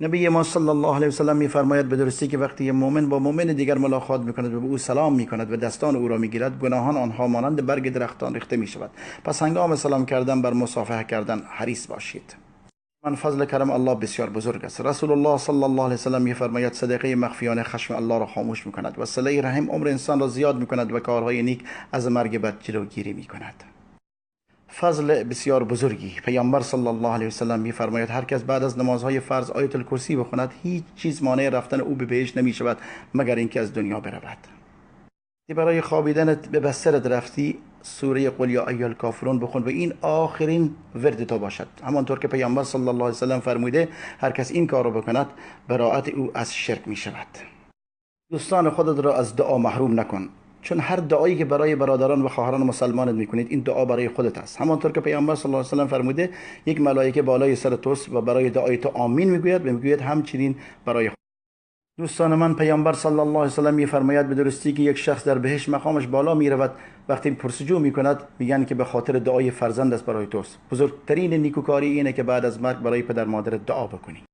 نبی ما صلی الله علیه و سلم می‌فرماید به درستی که وقتی مؤمن با مؤمن دیگر ملاقات می‌کند و به او سلام می‌کند و دستان او را می‌گیرد، گناهان آنها مانند برگ درختان ریخته می‌شود. پس هنگام سلام کردن بر مصافحه کردن حریص باشید. من فضل کرم الله بسیار بزرگ است. رسول الله صلی الله علیه و سلم می‌فرماید صدقه مخفیانه خشم الله را خاموش می‌کند و صله رحم عمر انسان را زیاد می‌کند و کارهای نیک از مرگ بد جلوگیری می‌کند. فضل بسیار بزرگی. پیامبر صلی الله علیه و سلم می‌فرماید هر کس بعد از نمازهای فرض آیت الکرسی بخواند هیچ چیز مانع رفتن او به بهشت نمی‌شود مگر اینکه از دنیا برود. برای خوابیدنت به بسترت رفتی سوره قل یا ایها الکافرون بخون و این آخرین ورد تو باشد، همانطور که پیامبر صلی الله علیه و سلم فرموده هر کس این کار را بکند براءت او از شرک می شود. دوستان خودت را از دعا محروم نکن، چون هر دعایی که برای برادران و خواهران مسلمانت میکنید این دعا برای خودت است. همانطور که پیامبر صلی الله علیه و سلم فرموده یک ملائکه بالای سر توست و برای دعای تو آمین میگوید و میگوید همچنین برای دوستان من. پیامبر صلی الله علیه و سلم می‌فرماید به درستی که یک شخص در بهشت مقامش بالا می‌رود، وقتی پرسجو می‌کند میگن که به خاطر دعای فرزند است برای توست. بزرگترین نیکوکاری اینه که بعد از مرگ برای پدر مادر دعا بکنی.